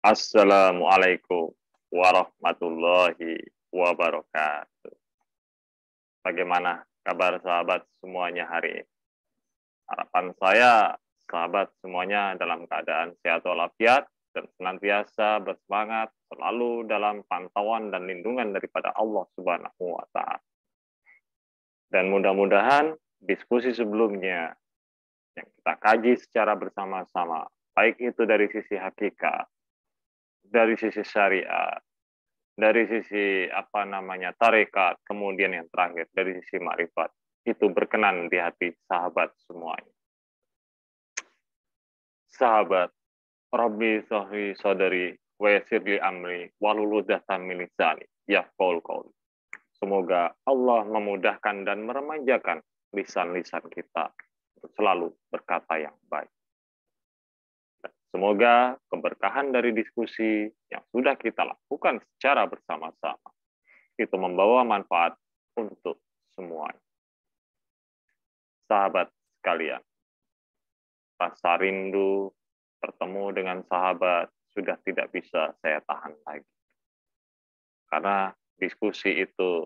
Assalamualaikum warahmatullahi wabarakatuh. Bagaimana kabar sahabat semuanya hari ini? Harapan saya, sahabat semuanya dalam keadaan sehat walafiat dan senantiasa bersemangat selalu dalam pantauan dan lindungan daripada Allah Subhanahu wa Ta'ala. Dan mudah-mudahan diskusi sebelumnya yang kita kaji secara bersama-sama, baik itu dari sisi hakikat, dari sisi syariat, dari sisi tarekat, kemudian yang terakhir dari sisi makrifat, itu berkenan di hati sahabat semuanya. Sahabat, Rabbi sahri sadari wa yassir li amri wahlul 'uqdatam min lisani yafqahul qawli. Semoga Allah memudahkan dan meremajakan lisan-lisan kita untuk selalu berkata yang baik. Semoga keberkahan dari diskusi yang sudah kita lakukan secara bersama-sama itu membawa manfaat untuk semuanya. Sahabat sekalian, rasa rindu bertemu dengan sahabat sudah tidak bisa saya tahan lagi. Karena diskusi itu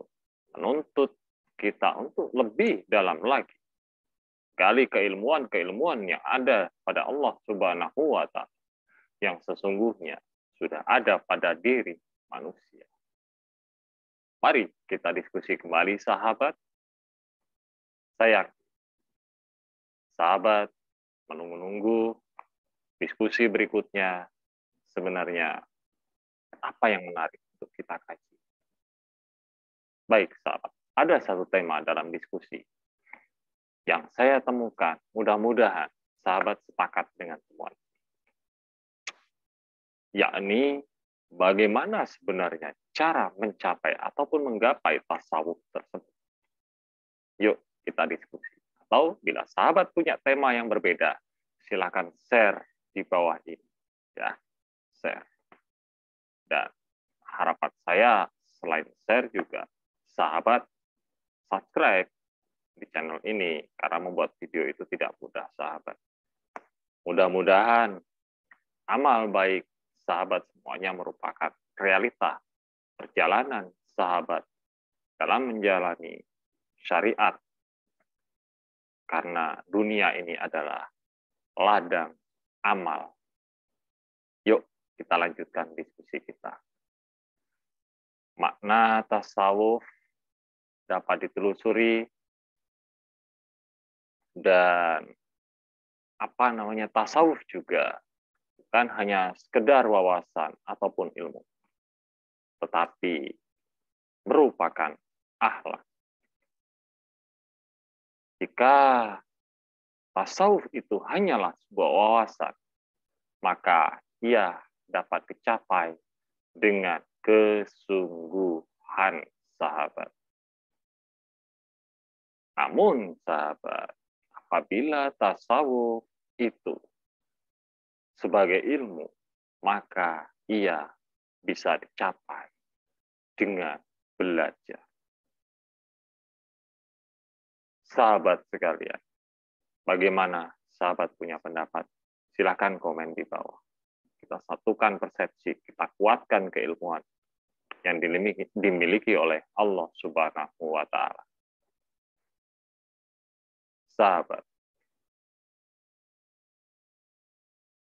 menuntut kita untuk lebih dalam lagi. Gali keilmuan-keilmuan yang ada pada Allah Subhanahu wa Ta'ala yang sesungguhnya sudah ada pada diri manusia. Mari kita diskusi kembali sahabat. Saya sahabat menunggu-nunggu diskusi berikutnya sebenarnya apa yang menarik untuk kita kaji. Baik sahabat, ada satu tema dalam diskusi yang saya temukan, mudah-mudahan sahabat sepakat dengan semuanya. Yakni bagaimana sebenarnya cara mencapai ataupun menggapai tasawuf tersebut. Yuk kita diskusi. Atau bila sahabat punya tema yang berbeda, silakan share di bawah ini. Ya, share. Dan harapan saya selain share juga sahabat subscribe di channel ini, karena membuat video itu tidak mudah, sahabat. Mudah-mudahan amal baik sahabat semuanya merupakan realita perjalanan sahabat dalam menjalani syariat. Karena dunia ini adalah ladang amal. Yuk kita lanjutkan diskusi kita. Makna tasawuf dapat ditelusuri dan tasawuf juga bukan hanya sekedar wawasan ataupun ilmu, tetapi merupakan akhlak. Jika tasawuf itu hanyalah sebuah wawasan, maka ia dapat dicapai dengan kesungguhan, sahabat. Namun sahabat, apabila tasawuf itu sebagai ilmu, maka ia bisa dicapai dengan belajar. Sahabat sekalian, bagaimana sahabat punya pendapat? Silakan komen di bawah. Kita satukan persepsi, kita kuatkan keilmuan yang dimiliki oleh Allah Subhanahu wa Ta'ala. Sahabat,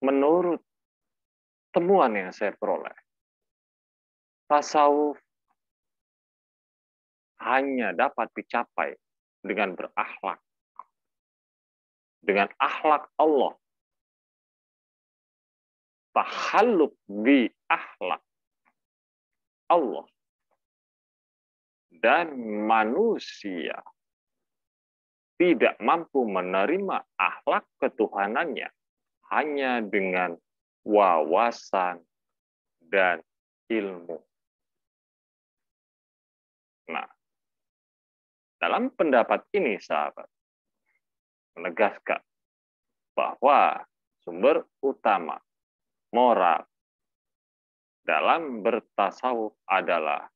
menurut temuan yang saya peroleh, tasawuf hanya dapat dicapai dengan berakhlak. Dengan akhlak Allah. Tahalluk bi akhlak Allah. Dan manusia tidak mampu menerima akhlak ketuhanannya hanya dengan wawasan dan ilmu. Nah, dalam pendapat ini, sahabat, menegaskan bahwa sumber utama moral dalam bertasawuf adalah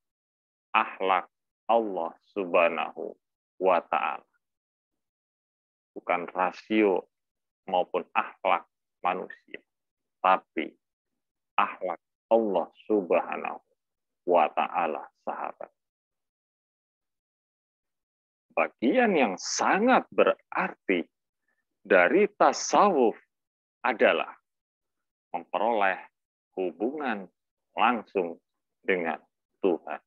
akhlak Allah Subhanahu wa Ta'ala. Bukan rasio maupun akhlak manusia, tapi akhlak Allah Subhanahu wa Ta'ala, sahabat. Bagian yang sangat berarti dari tasawuf adalah memperoleh hubungan langsung dengan Tuhan.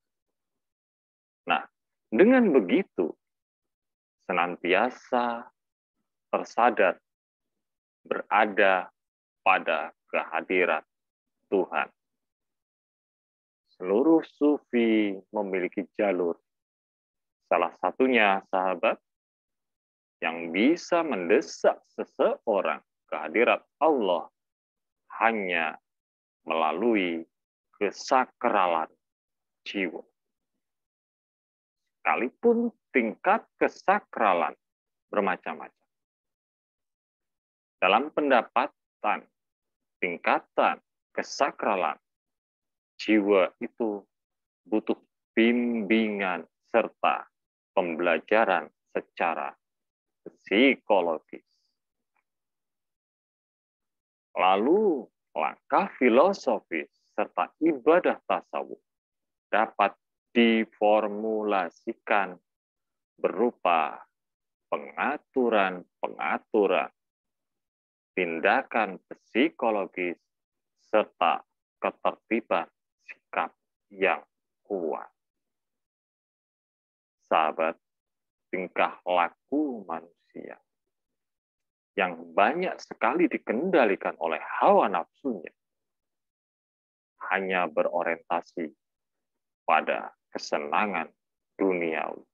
Nah, dengan begitu, senantiasa tersadar berada pada kehadiran Tuhan. Seluruh sufi memiliki jalur. Salah satunya, sahabat, yang bisa mendesak seseorang kehadirat Allah hanya melalui kesakralan jiwa. Sekalipun tingkat kesakralan bermacam-macam. Dalam pendapatan, tingkatan kesakralan, jiwa itu butuh bimbingan serta pembelajaran secara psikologis. Lalu, langkah filosofis serta ibadah tasawuf dapat diformulasikan berupa pengaturan-pengaturan, tindakan psikologis, serta ketertiban sikap yang kuat. Sahabat, tingkah laku manusia yang banyak sekali dikendalikan oleh hawa nafsunya hanya berorientasi pada kesenangan duniawi.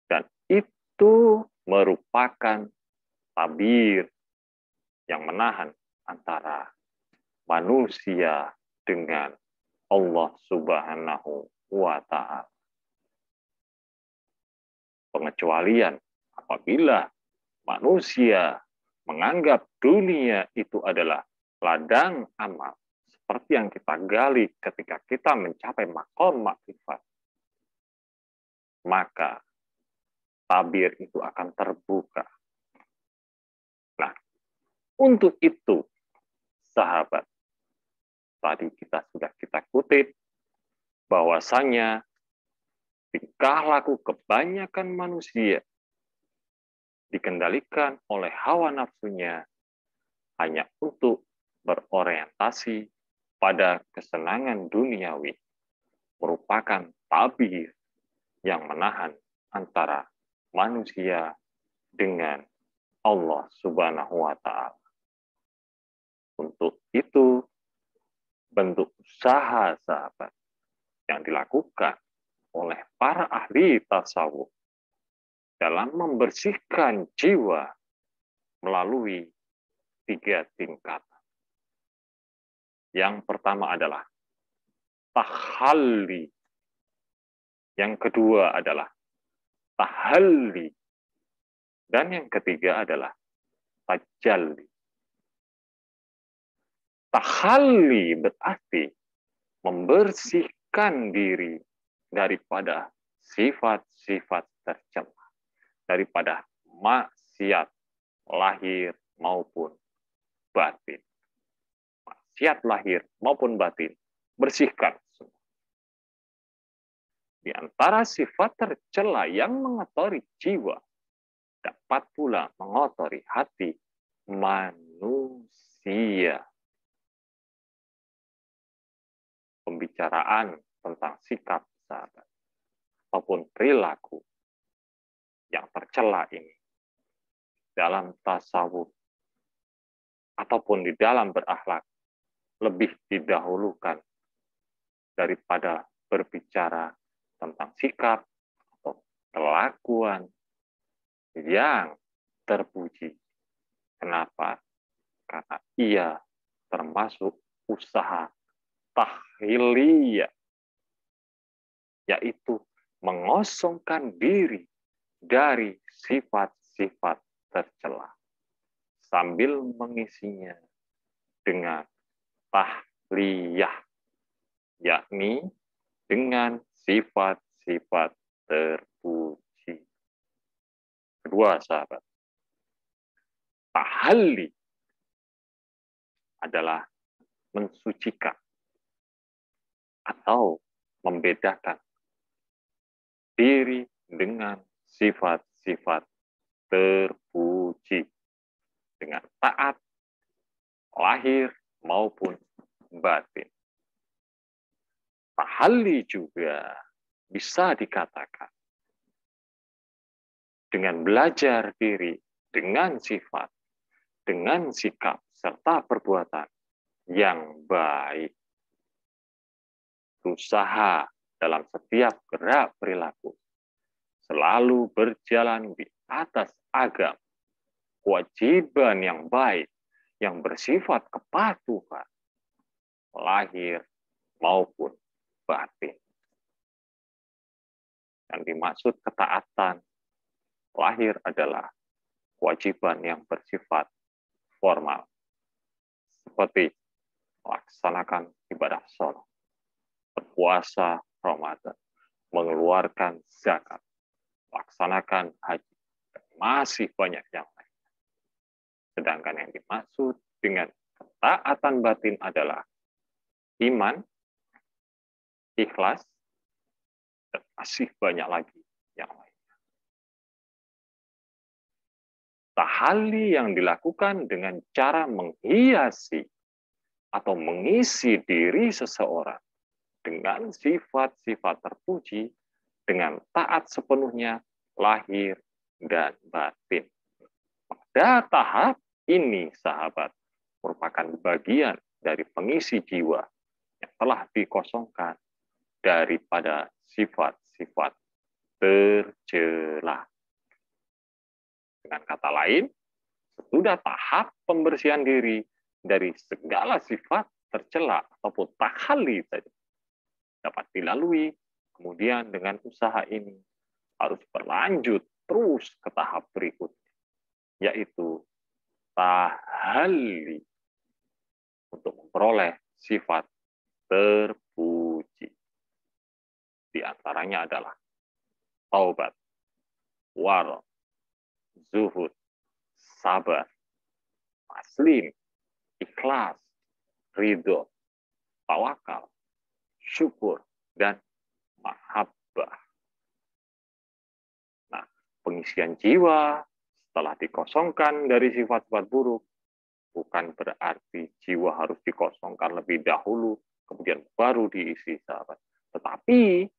Dan itu merupakan tabir yang menahan antara manusia dengan Allah Subhanahu wa Ta'ala. Pengecualian apabila manusia menganggap dunia itu adalah ladang amal, seperti yang kita gali ketika kita mencapai maqam makrifat, maka tabir itu akan terbuka. Nah, untuk itu, sahabat, tadi sudah kita kutip bahwasanya tingkah laku kebanyakan manusia dikendalikan oleh hawa nafsunya hanya untuk berorientasi pada kesenangan duniawi, merupakan tabir yang menahan antara manusia dengan Allah Subhanahu wa Ta'ala. Untuk itu, bentuk usaha, sahabat, yang dilakukan oleh para ahli tasawuf dalam membersihkan jiwa melalui 3 tingkatan. Yang pertama adalah tahalli. Yang kedua adalah tahalli. Dan yang ketiga adalah tajalli. Tahalli berarti membersihkan diri daripada sifat-sifat tercela, daripada maksiat lahir maupun batin. Maksiat lahir maupun batin, bersihkan semua. Di antara sifat tercela yang mengotori jiwa, dapat pula mengotori hati manusia. Pembicaraan tentang sikap, sahabat, maupun perilaku yang tercela ini dalam tasawuf ataupun di dalam berakhlak lebih didahulukan daripada berbicara tentang sikap atau kelakuan yang terpuji. Kenapa? Karena ia termasuk usaha tahliyah, yaitu mengosongkan diri dari sifat-sifat tercela sambil mengisinya dengan tahliyah, yakni dengan sifat-sifat terpuji. Kedua, sahabat, tahalli adalah mensucikan atau membedakan diri dengan sifat-sifat terpuji dengan taat lahir maupun batin. Tahalli juga bisa dikatakan dengan belajar diri dengan sifat, dengan sikap, serta perbuatan yang baik. Berusaha dalam setiap gerak perilaku selalu berjalan di atas agama, kewajiban yang baik, yang bersifat kepatuhan, lahir maupun batin. Yang dimaksud ketaatan lahir adalah kewajiban yang bersifat formal, seperti melaksanakan ibadah sholat, berpuasa Ramadan, mengeluarkan zakat, melaksanakan haji, dan masih banyak yang lain. Sedangkan yang dimaksud dengan ketaatan batin adalah iman, ikhlas, dan masih banyak lagi yang lain. Tahalli yang dilakukan dengan cara menghiasi atau mengisi diri seseorang dengan sifat-sifat terpuji, dengan taat sepenuhnya, lahir dan batin. Pada tahap ini, sahabat, merupakan bagian dari pengisi jiwa yang telah dikosongkan daripada sifat-sifat tercela. Dengan kata lain, sesudah tahap pembersihan diri dari segala sifat tercela ataupun tahalli tadi dapat dilalui, kemudian dengan usaha ini harus berlanjut terus ke tahap berikutnya, yaitu tahalli untuk memperoleh sifat terpuji. Di antaranya adalah taubat, wara, zuhud, sabar, taslim, ikhlas, ridho, tawakal, syukur, dan mahabbah. Nah, pengisian jiwa setelah dikosongkan dari sifat-sifat buruk, bukan berarti jiwa harus dikosongkan lebih dahulu, kemudian baru diisi, sahabat. Tetapi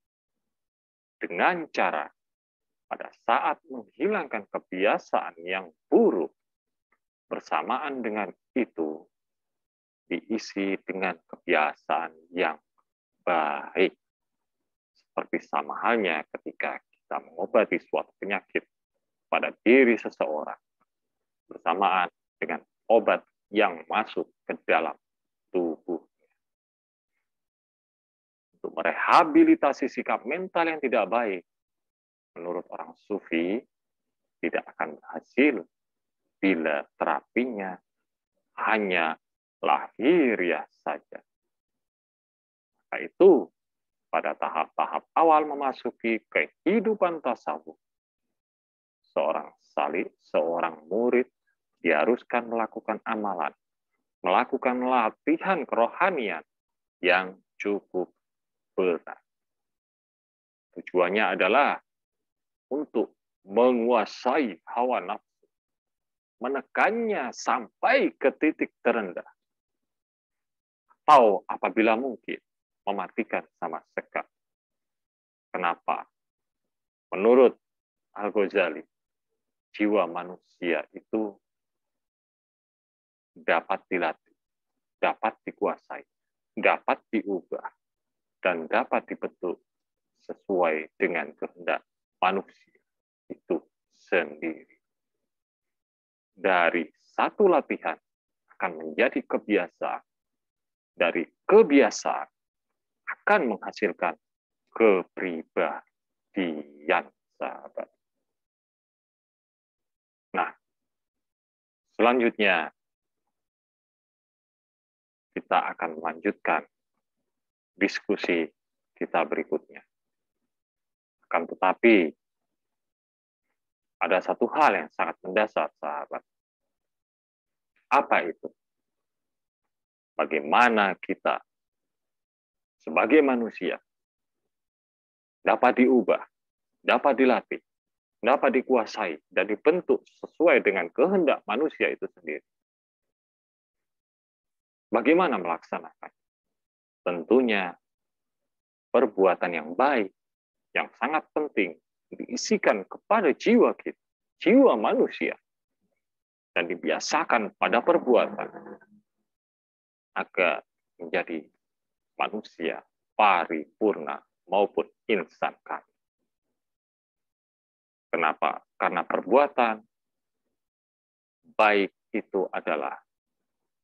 dengan cara pada saat menghilangkan kebiasaan yang buruk, bersamaan dengan itu diisi dengan kebiasaan yang baik. Seperti sama halnya ketika kita mengobati suatu penyakit pada diri seseorang, bersamaan dengan obat yang masuk ke dalam tubuh. Untuk merehabilitasi sikap mental yang tidak baik, menurut orang sufi, tidak akan berhasil bila terapinya hanya lahiriah saja. Maka itu, pada tahap-tahap awal memasuki kehidupan tasawuf, seorang salik, seorang murid diharuskan melakukan amalan, melakukan latihan kerohanian yang cukup berat. Tujuannya adalah untuk menguasai hawa nafsu, menekannya sampai ke titik terendah, atau apabila mungkin mematikan sama sekali. Kenapa? Menurut Al-Ghazali, jiwa manusia itu dapat dilatih, dapat dikuasai, dapat diubah, dan dapat dibentuk sesuai dengan kehendak manusia itu sendiri. Dari satu latihan akan menjadi kebiasaan. Dari kebiasaan akan menghasilkan kepribadian, sahabat. Nah, selanjutnya kita akan melanjutkan diskusi kita berikutnya. Akan tetapi, ada satu hal yang sangat mendasar, sahabat. Apa itu? bagaimana kita sebagai manusia dapat diubah, dapat dilatih, dapat dikuasai, dan dibentuk sesuai dengan kehendak manusia itu sendiri. Bagaimana melaksanakan? Tentunya perbuatan yang baik, yang sangat penting, diisikan kepada jiwa kita, jiwa manusia, dan dibiasakan pada perbuatan agar menjadi manusia paripurna maupun insan kamil. Kenapa? Karena perbuatan baik itu adalah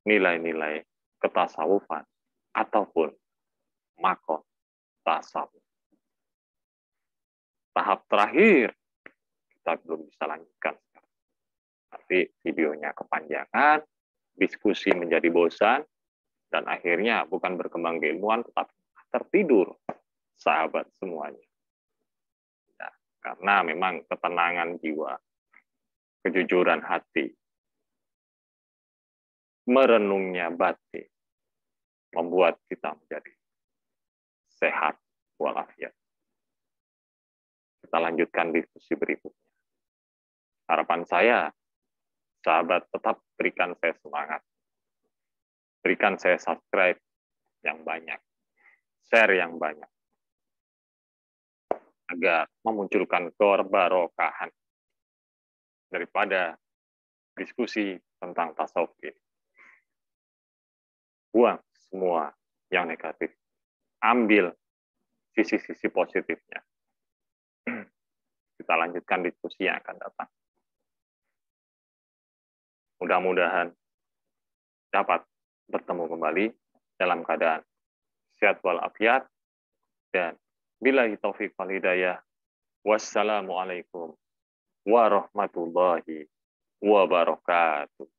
nilai-nilai ketasawufan ataupun makom tasawuf. Tahap terakhir kita belum bisa lanjutkan. Nanti videonya kepanjangan, diskusi menjadi bosan, dan akhirnya bukan berkembang keilmuan, tetapi tertidur, sahabat semuanya. Nah, karena memang ketenangan jiwa, kejujuran hati, merenungnya batin, membuat kita menjadi sehat walafiat. Kita lanjutkan diskusi berikutnya. Harapan saya, sahabat tetap berikan saya semangat. Berikan saya subscribe yang banyak. Share yang banyak. Agar memunculkan keberkahan daripada diskusi tentang tasawuf ini. Buang semua yang negatif. Ambil sisi-sisi positifnya. Kita lanjutkan diskusi yang akan datang. Mudah-mudahan dapat bertemu kembali dalam keadaan sehat walafiat, dan billahi taufiq wal hidayah. Wassalamualaikum warahmatullahi wabarakatuh.